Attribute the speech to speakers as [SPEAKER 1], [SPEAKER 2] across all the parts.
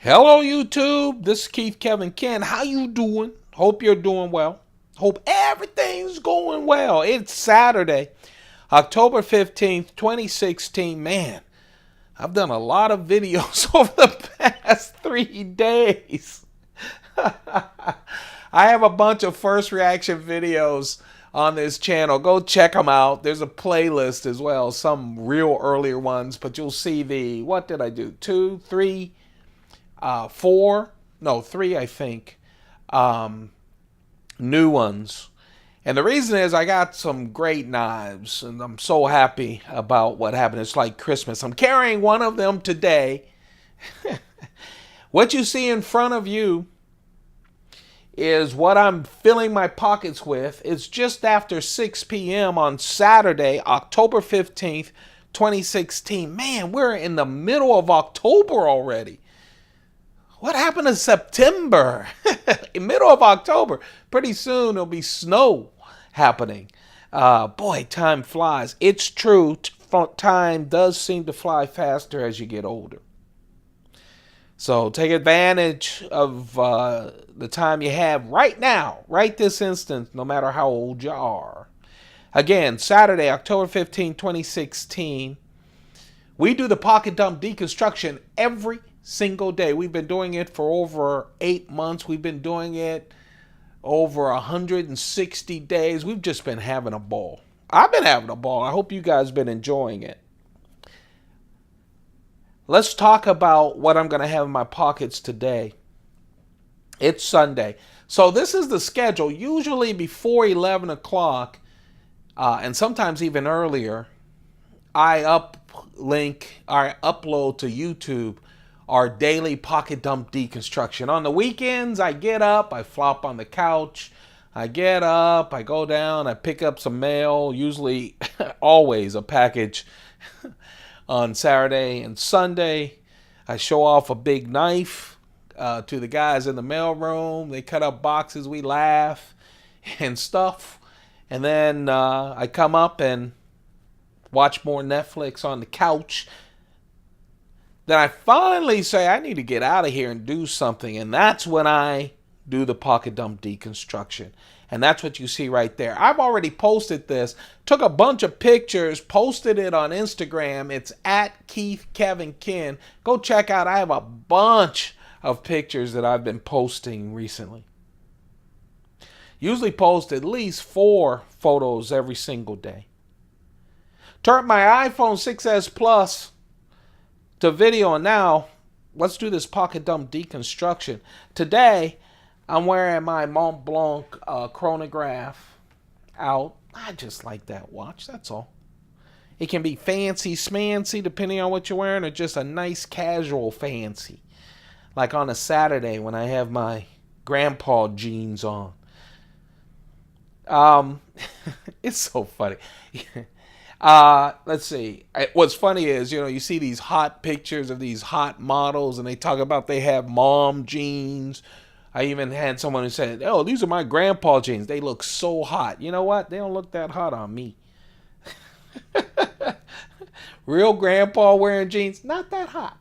[SPEAKER 1] Hello YouTube, this is Keith Kevin Ken. How you doing? Hope you're doing well. Hope everything's going well. It's Saturday, October 15th, 2016. Man, I've done a lot of videos over the past 3 days. I have a bunch of first reaction videos on this channel. Go check them out. There's a playlist as well, some real earlier ones, but you'll see what did I do? 2, 3, 3, I think, new ones. And the reason is I got some great knives, and I'm so happy about what happened. It's like Christmas. I'm carrying one of them today. What you see in front of you is what I'm filling my pockets with. It's just after 6 p.m. on Saturday, October 15th, 2016. Man, we're in the middle of October already. What happened to September? In middle of October. Pretty soon there'll be snow happening. Boy, time flies. It's true. Time does seem to fly faster as you get older. So take advantage of the time you have right now, right this instant, no matter how old you are. Again, Saturday, October 15, 2016. We do the pocket dump deconstruction every single day. We've been doing it for over 8 months. We've been doing it over 160 days. We've just been having a ball. I've been having a ball. I hope you guys have been enjoying it. Let's talk about what I'm going to have in my pockets today. It's Sunday. So this is the schedule. Usually before 11 o'clock, and sometimes even earlier, I upload to YouTube our daily pocket dump deconstruction. On the weekends, I get up, I flop on the couch, I get up, I go down, I pick up some mail, usually always a package on Saturday and Sunday. I show off a big knife to the guys in the mailroom. They cut up boxes, we laugh and stuff. And then I come up and watch more Netflix on the couch. Then I finally say, I need to get out of here and do something. And that's when I do the pocket dump deconstruction. And that's what you see right there. I've already posted this. Took a bunch of pictures, posted it on Instagram. It's at Keith Kevin Ken. Go check out. I have a bunch of pictures that I've been posting recently. Usually post at least 4 photos every single day. Turn my iPhone 6S Plus to video, and now let's do this pocket dump deconstruction. Today I'm wearing my Mont Blanc chronograph out. I just like that watch, that's all. It can be fancy smancy depending on what you're wearing, or just a nice casual fancy, like on a Saturday when I have my grandpa jeans on. It's so funny. Let's see. What's funny is, you see these hot pictures of these hot models, and they talk about they have mom jeans. I even had someone who said, "Oh, these are my grandpa jeans. They look so hot." You know what? They don't look that hot on me. Real grandpa wearing jeans, not that hot.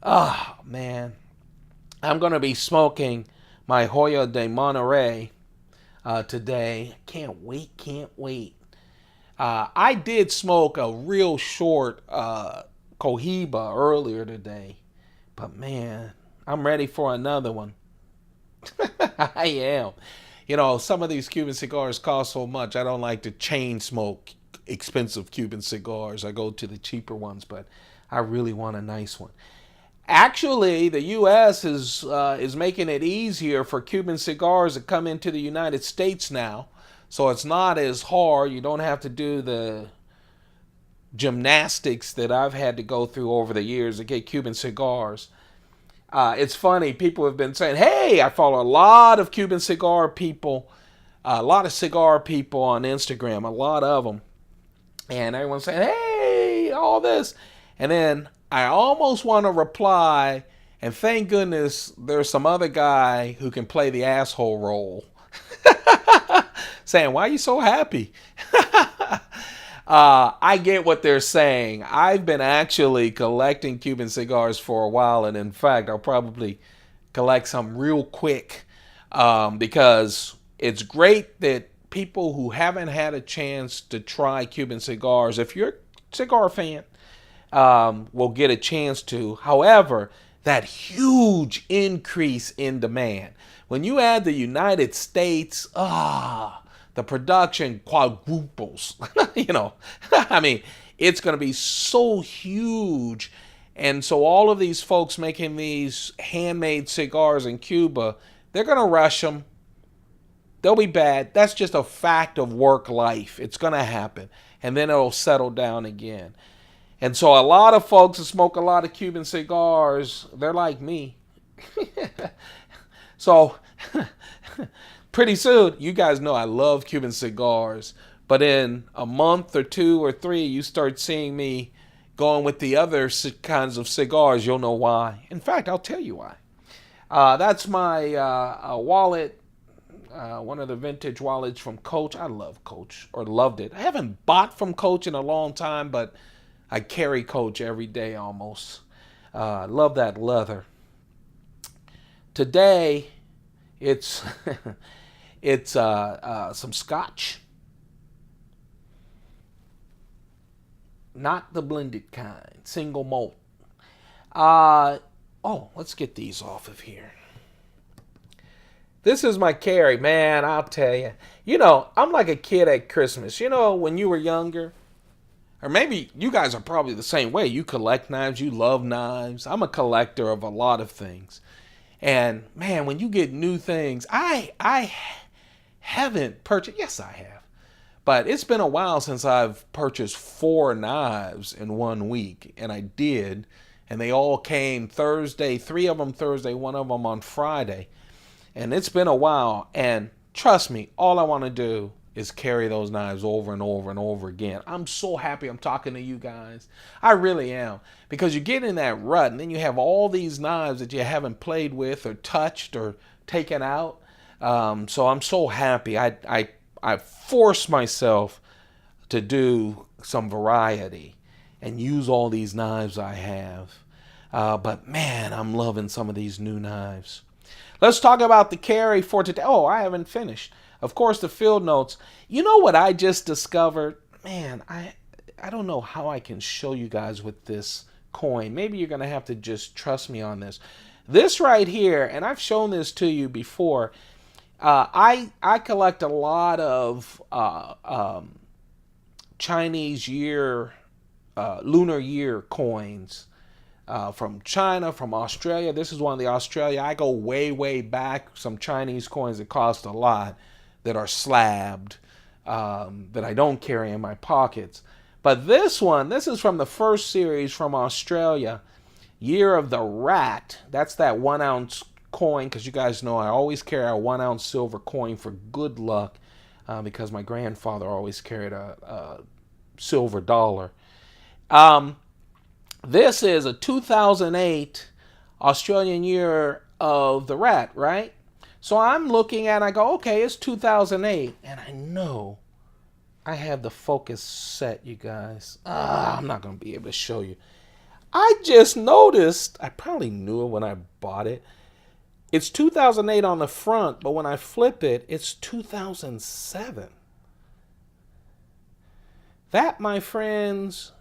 [SPEAKER 1] Oh, man. I'm going to be smoking my Hoya de Monterey today. Can't wait. I did smoke a real short Cohiba earlier today, but man, I'm ready for another one. I am. Some of these Cuban cigars cost so much. I don't like to chain smoke expensive Cuban cigars. I go to the cheaper ones, but I really want a nice one. Actually, the U.S. is making it easier for Cuban cigars to come into the United States now. So it's not as hard. You don't have to do the gymnastics that I've had to go through over the years to get Cuban cigars. It's funny. People have been saying, hey, I follow a lot of Cuban cigar people, a lot of cigar people on Instagram, a lot of them. And everyone's saying, hey, all this. And then I almost want to reply, and thank goodness there's some other guy who can play the asshole role. Saying, why are you so happy? I get what they're saying. I've been actually collecting Cuban cigars for a while, and in fact, I'll probably collect some real quick because it's great that people who haven't had a chance to try Cuban cigars, if you're a cigar fan, will get a chance to. However, that huge increase in demand. When you add the United States, the production quadruples. I mean, it's going to be so huge. And so all of these folks making these handmade cigars in Cuba, they're going to rush them. They'll be bad. That's just a fact of work life. It's going to happen. And then it'll settle down again. And so a lot of folks that smoke a lot of Cuban cigars, they're like me. So pretty soon, you guys know I love Cuban cigars. But in a month or 2 or 3, you start seeing me going with the other kinds of cigars. You'll know why. In fact, I'll tell you why. That's my wallet. One of the vintage wallets from Coach. I love Coach, or loved it. I haven't bought from Coach in a long time, but I carry Coach every day almost. I love that leather. Today, it's it's some Scotch. Not the blended kind, single malt. Let's get these off of here. This is my carry, man, I'll tell you. I'm like a kid at Christmas. When you were younger, or maybe you guys are probably the same way. You collect knives, you love knives. I'm a collector of a lot of things. And, man, when you get new things, I haven't purchased, yes, I have. But it's been a while since I've purchased 4 knives in 1 week, and I did. And they all came Thursday, 3 of them Thursday, 1 of them on Friday. And it's been a while, and trust me, all I want to do is carry those knives over and over and over again. I'm so happy I'm talking to you guys. I really am. Because you get in that rut, and then you have all these knives that you haven't played with or touched or taken out. So I'm so happy. I force myself to do some variety and use all these knives I have. But man, I'm loving some of these new knives. Let's talk about the carry for today. Oh, I haven't finished. Of course, the field notes. You know what I just discovered? Man, I don't know how I can show you guys with this coin. Maybe you're going to have to just trust me on this. This right here, and I've shown this to you before, I collect a lot of Chinese year, lunar year coins from China, from Australia. This is one of the Australia. I go way, way back. Some Chinese coins that cost a lot that are slabbed that I don't carry in my pockets. But this one, this is from the first series from Australia, Year of the Rat. That's that 1 ounce coin, because you guys know I always carry a 1 ounce silver coin for good luck because my grandfather always carried a silver dollar. This is a 2008 Australian Year of the Rat, right? So I'm looking at it, I go, okay, it's 2008, and I know I have the focus set, you guys. I'm not going to be able to show you. I just noticed, I probably knew it when I bought it. It's 2008 on the front, but when I flip it, it's 2007. That, my friends,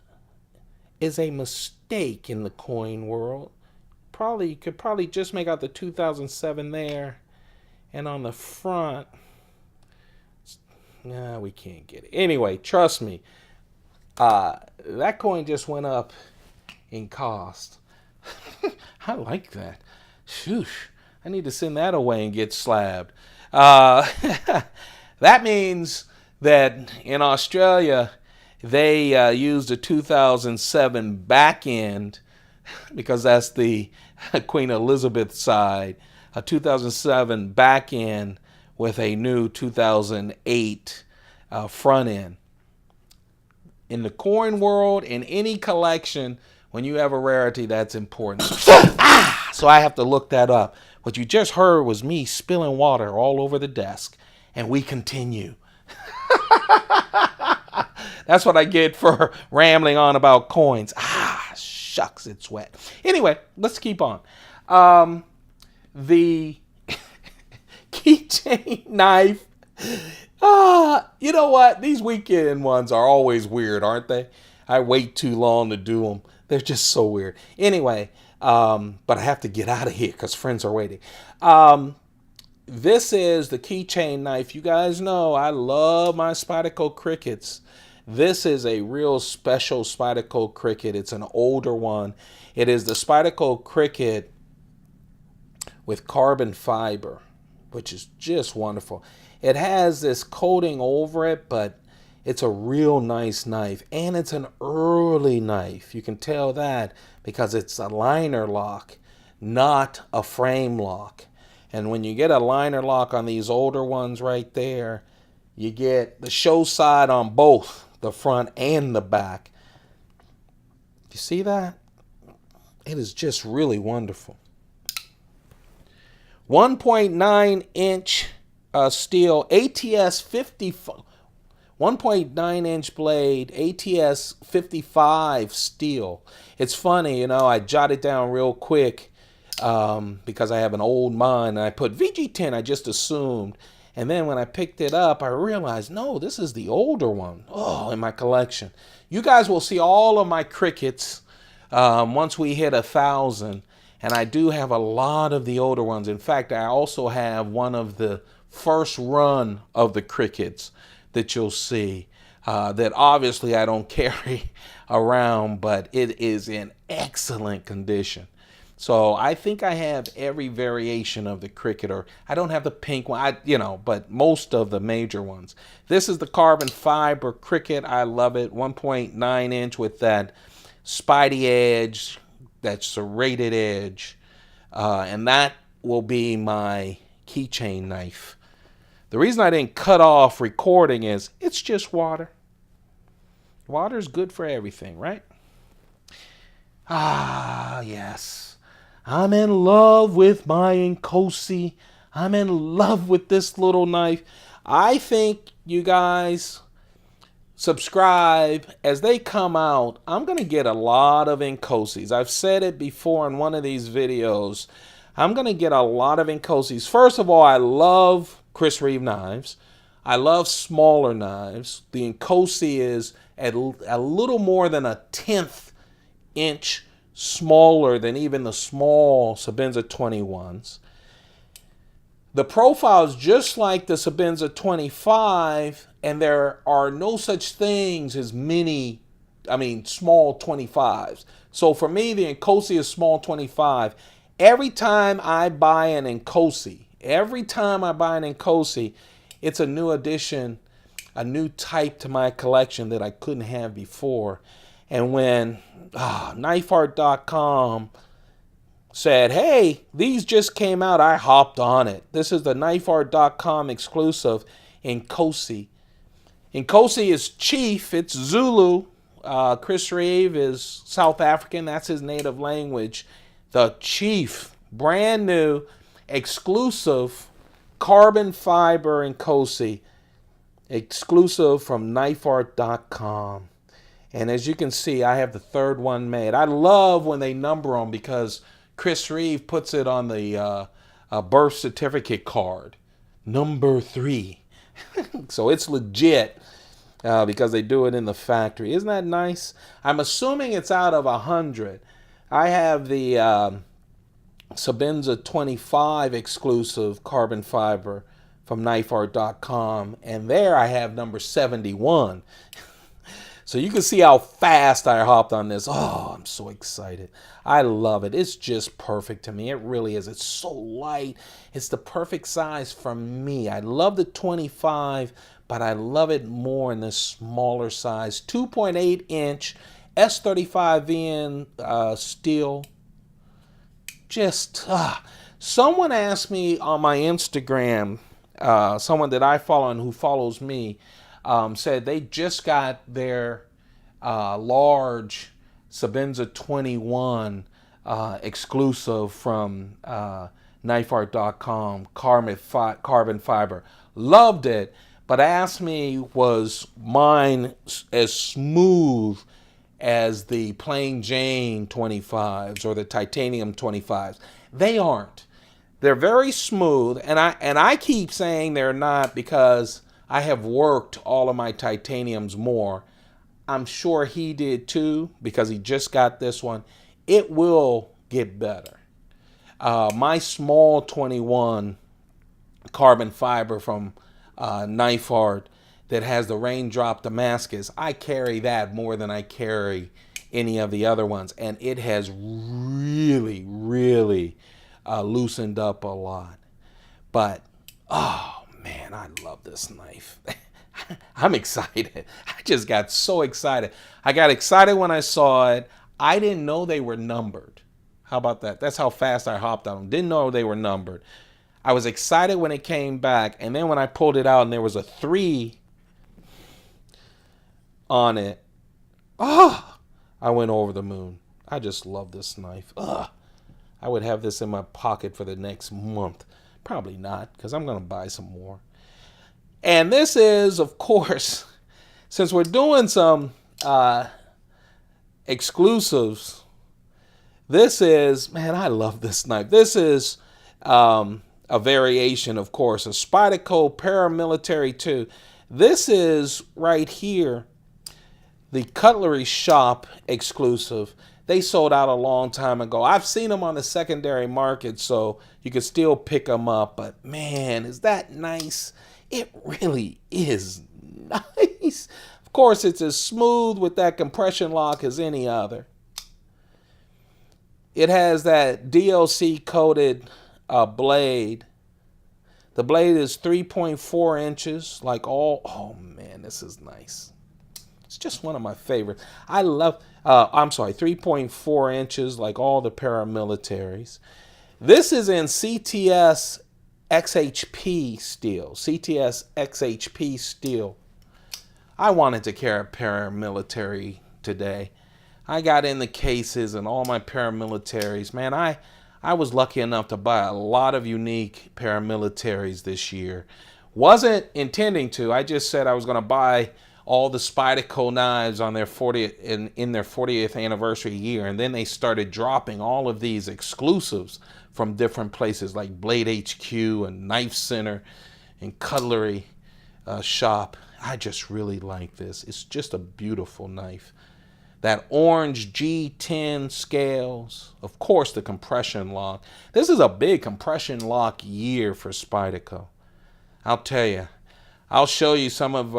[SPEAKER 1] is a mistake in the coin world. You could probably just make out the 2007 there. And on the front, we can't get it. Anyway, trust me. That coin just went up in cost. I like that. Shoosh. I need to send that away and get slabbed. That means that in Australia, they used a 2007 back end, because that's the Queen Elizabeth side, a 2007 back end with a new 2008 front end. In the coin world, in any collection, when you have a rarity, that's important. So I have to look that up. What you just heard was me spilling water all over the desk. And we continue. That's what I get for rambling on about coins. Shucks, it's wet. Anyway, let's keep on. The keychain knife. You know what? These weekend ones are always weird, aren't they? I wait too long to do them. They're just so weird. Anyway, but I have to get out of here because friends are waiting. This is the keychain knife. You guys know I love my Spyderco crickets. This is a real special Spyderco cricket. It's an older one. It is the Spyderco cricket with carbon fiber, which is just wonderful. It has this coating over it, but it's a real nice knife. And it's an early knife. You can tell that because it's a liner lock, not a frame lock. And when you get a liner lock on these older ones right there, you get the show side on both the front and the back. You see that? It is just really wonderful. 1.9 inch steel ATS 1.9 inch blade ATS 55 steel. It's funny, you know, I jotted down real quick because I have an old mine and I put VG10, I just assumed. And then when I picked it up, I realized, no, this is the older one. Oh, in my collection. You guys will see all of my crickets once we hit 1,000. And I do have a lot of the older ones. In fact, I also have one of the first run of the crickets that you'll see that obviously I don't carry around, but it is in excellent condition. So I think I have every variation of the cricket, or I don't have the pink one, but most of the major ones. This is the carbon fiber cricket. I love it. 1.9 inch with that Spidey edge, that serrated edge, and that will be my keychain knife. The reason I didn't cut off recording is it's just water. Water's good for everything, right? Yes. I'm in love with my Inkosi. I'm in love with this little knife. I think you guys subscribe as they come out. I'm going to get a lot of Inkosis. I've said it before in one of these videos. I'm going to get a lot of Inkosis. First of all, I love Chris Reeve knives. I love smaller knives. The Inkosi is a little more than 1/10 inch smaller than even the small Sebenza 21s. The profile is just like the Sebenza 25, and there are no such things as small 25s. So for me, the Inkosi is small 25. Every time I buy an Inkosi, it's a new addition, a new type to my collection that I couldn't have before. And when knifeart.com said, hey, these just came out, I hopped on it. This is the knifeart.com exclusive Inkosi. Inkosi is chief, it's Zulu. Chris Reeve is South African, that's his native language. The chief, brand new, exclusive carbon fiber Inkosi, exclusive from knifeart.com. And as you can see, I have the third one made. I love when they number them because Chris Reeve puts it on the birth certificate card. Number 3. So it's legit because they do it in the factory. Isn't that nice? I'm assuming it's out of 100. I have the Sebenza 25 exclusive carbon fiber from knifeart.com. And there I have number 71. So you can see how fast I hopped on this. Oh, I'm so excited. I love it. It's just perfect to me. It really is. It's so light. It's the perfect size for me. I love the 25, but I love it more in this smaller size. 2.8 inch S35VN steel. Just, someone asked me on my Instagram, someone that I follow and who follows me, said they just got their large Sebenza 21 exclusive from knifeart.com, carbon fiber. Loved it, But ask me, was mine as smooth as the plain Jane 25s or the titanium 25s? They aren't. They're very smooth, and I keep saying they're not because I have worked all of my titaniums more. I'm sure he did too because he just got this one. It will get better. My small 21 carbon fiber from Knife Art that has the raindrop Damascus, I carry that more than I carry any of the other ones, and it has really, really loosened up a lot. But oh man, I love this knife. I'm excited. I just got so excited. I got excited when I saw it. I didn't know they were numbered. How about that? That's how fast I hopped on them. Didn't know they were numbered. I was excited when it came back, and then when I pulled it out and there was a 3 on it, I went over the moon. I just love this knife. I would have this in my pocket for the next month. Probably not, because I'm going to buy some more. And this is, of course, since we're doing some exclusives, this is, man, I love this knife. This is a variation, of course, a Spyderco Paramilitary 2. This is right here, the Cutlery Shop exclusive. They sold out a long time ago. I've seen them on the secondary market, so you can still pick them up. But man, is that nice? It really is nice. Of course, it's as smooth with that compression lock as any other. It has that DLC coated blade. The blade is 3.4 inches, like all. Oh man, this is nice. It's just one of my favorites. I love. 3.4 inches, like all the paramilitaries. This is in CTS XHP steel. CTS XHP steel. I wanted to carry a paramilitary today. I got in the cases and all my paramilitaries. Man, I was lucky enough to buy a lot of unique paramilitaries this year. Wasn't intending to. I just said I was going to buy all the Spyderco knives on their 40th in their 40th anniversary year, and then they started dropping all of these exclusives from different places like Blade HQ and Knife Center and Cutlery Shop. I just really like this. It's just a beautiful knife. That orange G10 scales, of course the compression lock. This is a big compression lock year for Spyderco. I'll tell you. I'll show you some of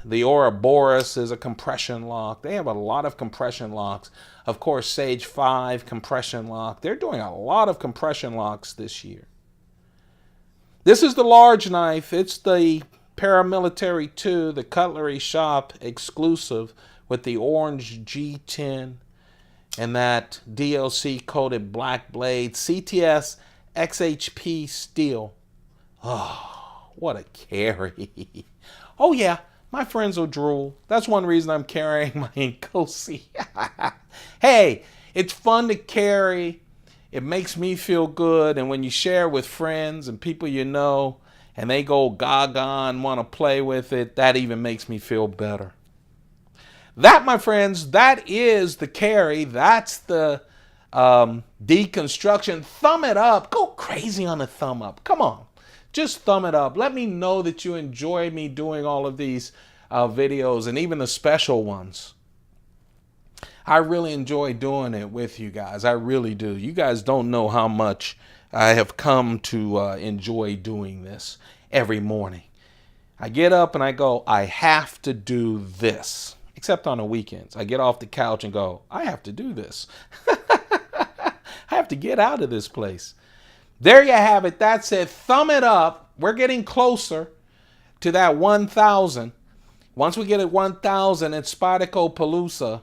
[SPEAKER 1] the Ouroboros is a compression lock. They have a lot of compression locks. Of course, Sage 5 compression lock. They're doing a lot of compression locks this year. This is the large knife. It's the Paramilitary 2, the Cutlery Shop exclusive with the orange G10 and that DLC coated black blade. CTS XHP steel. Oh. What a carry. Oh yeah, my friends will drool. That's one reason I'm carrying my Inkosi. Hey, it's fun to carry. It makes me feel good. And when you share with friends and people you know, and they go gaga and want to play with it, that even makes me feel better. That, my friends, that is the carry. That's the deconstruction. Thumb it up. Go crazy on the thumb up. Come on. Just thumb it up. Let me know that you enjoy me doing all of these videos and even the special ones. I really enjoy doing it with you guys. I really do. You guys don't know how much I have come to enjoy doing this every morning. I get up and I go, I have to do this. Except on the weekends. I get off the couch and go, I have to do this. I have to get out of this place. There you have it. That's it. Thumb it up. We're getting closer to that 1,000. Once we get at 1,000 at Spyderco Palooza,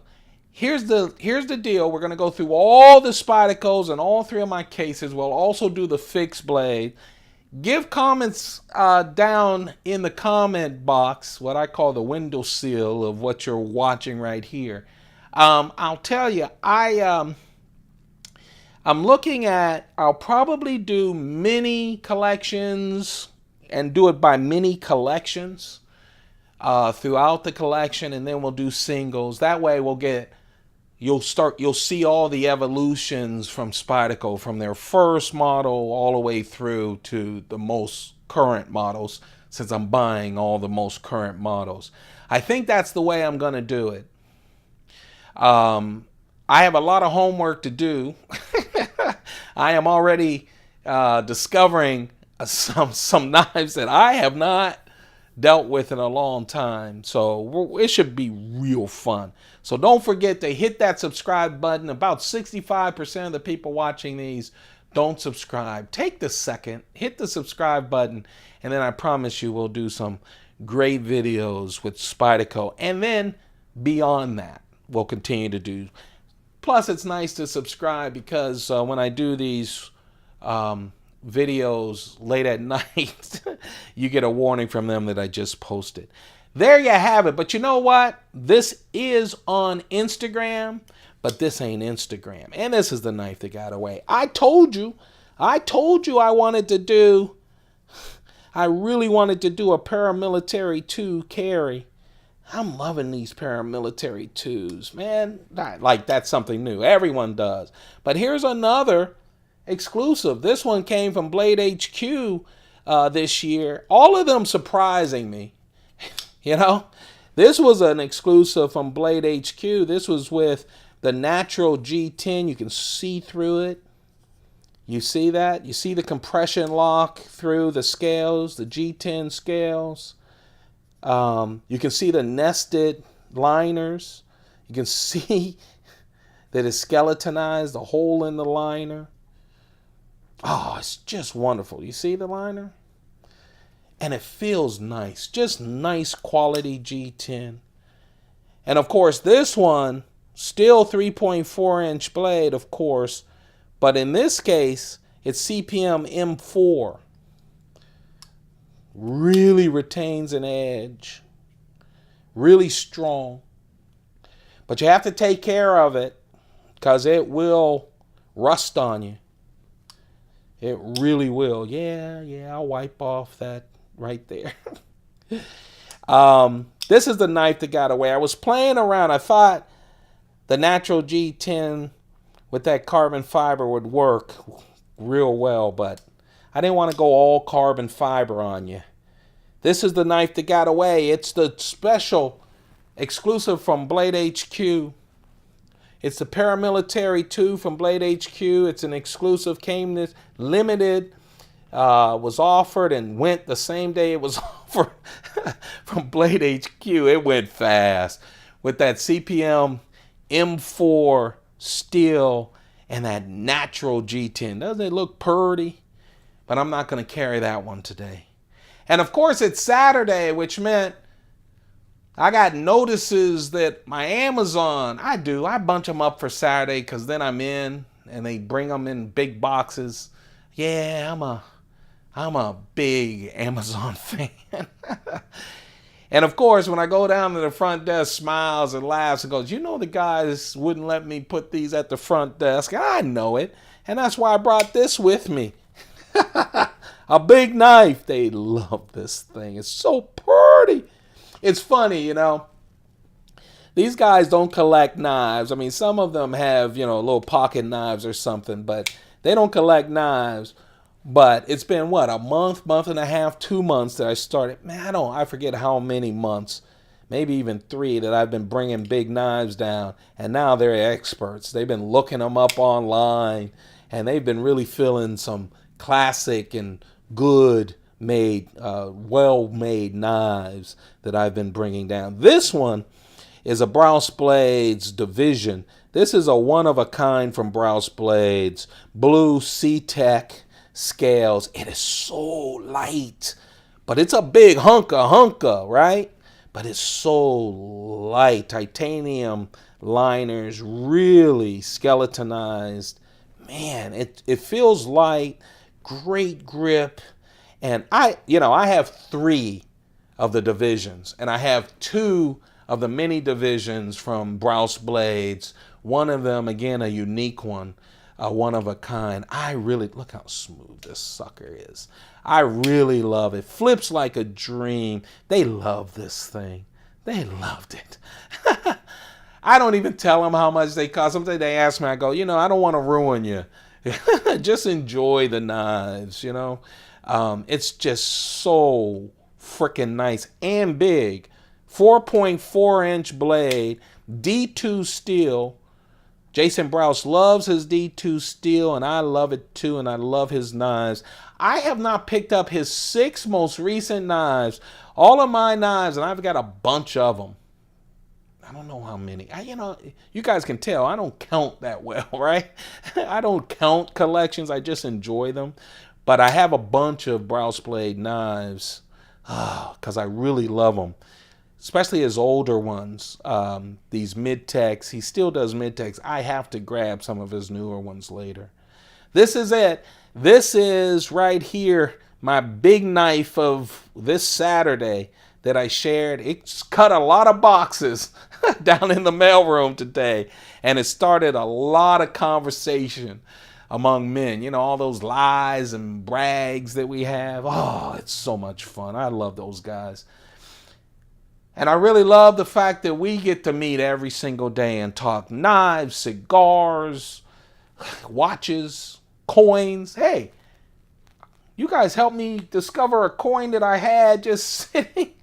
[SPEAKER 1] here's the deal. We're going to go through all the Spydercos and all 3 of my cases. We'll also do the fixed blade. Give comments down in the comment box, what I call the windowsill of what you're watching right here. I'll tell you, I'm looking at, I'll probably do mini collections and do it by mini collections. throughout the collection, and then we'll do singles. That way you'll see all the evolutions from Spyderco, from their first model all the way through to the most current models, since I'm buying all the most current models. I think that's the way I'm going to do it. I have a lot of homework to do. I am already discovering some knives that I have not dealt with in a long time. So it should be real fun. So don't forget to hit that subscribe button. About 65% of the people watching these don't subscribe. Take the second, hit the subscribe button, and then I promise you we'll do some great videos with Spyderco. And then beyond that, we'll continue to do. Plus, it's nice to subscribe because when I do these videos late at night, you get a warning from them that I just posted. There you have it. But you know what? This is on Instagram, but this ain't Instagram. And this is the knife that got away. I told you I really wanted to do a Paramilitary 2 carry. I'm loving these Paramilitary 2s, man. Like, that's something new. Everyone does. But here's another exclusive. This one came from Blade HQ this year. All of them surprising me. You know, this was an exclusive from Blade HQ. This was with the natural G10. You can see through it. You see that? You see the compression lock through the scales, the G10 scales. You can see the nested liners. You can see that it's skeletonized, the hole in the liner. Oh, it's just wonderful. You see the liner? And it feels nice. Just nice quality G10. And of course, this one, still 3.4-inch blade, of course. But in this case, it's CPM M4. Really retains an edge. Really strong. But you have to take care of it because it will rust on you. It really will. Yeah, I'll wipe off that right there. This is the knife that got away. I was playing around. I thought the natural G10 with that carbon fiber would work real well, but I didn't want to go all carbon fiber on you. This is the knife that got away. It's the special exclusive from Blade HQ. It's the Paramilitary 2 from Blade HQ. It's an exclusive, came this limited, was offered and went the same day it was offered from Blade HQ. It went fast with that CPM M4 steel and that natural G10. Doesn't it look pretty? But I'm not going to carry that one today. And of course, it's Saturday, which meant I got notices that my Amazon, I bunch them up for Saturday because then I'm in and they bring them in big boxes. Yeah, I'm a big Amazon fan. And of course, when I go down to the front desk, smiles and laughs and goes, you know, the guys wouldn't let me put these at the front desk. And I know it. And that's why I brought this with me. A big knife. They love this thing. It's so pretty. It's funny, you know. These guys don't collect knives. I mean, some of them have, you know, little pocket knives or something, but they don't collect knives. But it's been, what, a month and a half, 2 months that I started. Man, I forget how many months, maybe even 3, that I've been bringing big knives down. And now they're experts. They've been looking them up online, and they've been really feeling some classic and good made, well-made knives that I've been bringing down. This one is a Brous Blades division. This is a one-of-a-kind from Brous Blades. Blue C-Tech scales. It is so light, but it's a big hunka, right? But it's so light. Titanium liners, really skeletonized. Man, it feels light, great grip. And I have 3 of the divisions, and I have 2 of the mini divisions from Brous Blades. One of them, again, a unique one. one of a kind. I really, look how smooth this sucker is. I really love it. Flips like a dream. They love this thing. They loved it. I don't even tell them how much they cost. Sometimes they ask me, I go, I don't want to ruin you. Just enjoy the knives, It's just so freaking nice and big. 4.4-inch blade, D2 steel. Jason Brous loves his D2 steel, and I love it too, and I love his knives. I have not picked up his 6 most recent knives. All of my knives, and I've got a bunch of them. I don't know how many. You guys can tell I don't count that well, right? I don't count collections. I just enjoy them. But I have a bunch of Brous blade knives because I really love them, especially his older ones. These mid-techs. He still does mid-techs. I have to grab some of his newer ones later. This is it. This is right here my big knife of this Saturday that I shared. It's cut a lot of boxes down in the mailroom today, and it started a lot of conversation among men. All those lies and brags that we have. Oh, it's so much fun. I love those guys. And I really love the fact that we get to meet every single day and talk knives, cigars, watches, coins. Hey, you guys helped me discover a coin that I had just sitting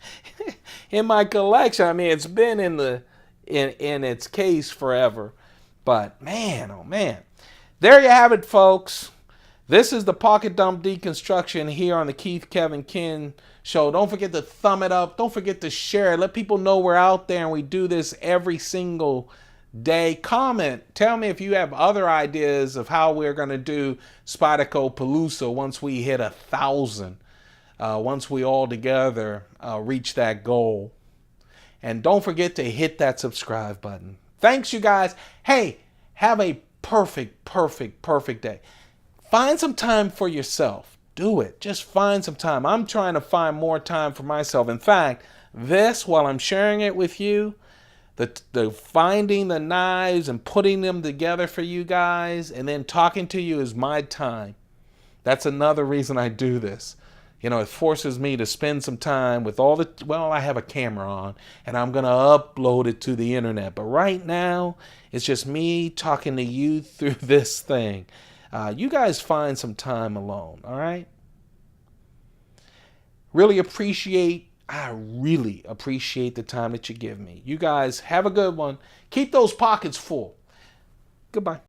[SPEAKER 1] in my collection. I mean, it's been in its case forever. But man, oh man. There you have it, folks. This is the Pocket Dump Deconstruction here on the Keith Kevin Ken Show. Don't forget to thumb it up. Don't forget to share it. Let people know we're out there and we do this every single day. Comment. Tell me if you have other ideas of how we're going to do Spyderco Palooza once we hit 1,000. Once we all together reach that goal. And don't forget to hit that subscribe button. Thanks, you guys. Hey, have a perfect day. Find some time for yourself. Do it. Just find some time. I'm trying to find more time for myself. In fact, while I'm sharing it with you, the finding the knives and putting them together for you guys and then talking to you is my time. That's another reason I do this. It forces me to spend some time with I have a camera on and I'm going to upload it to the internet. But right now, it's just me talking to you through this thing. You guys find some time alone, all right? I really appreciate the time that you give me. You guys have a good one. Keep those pockets full. Goodbye.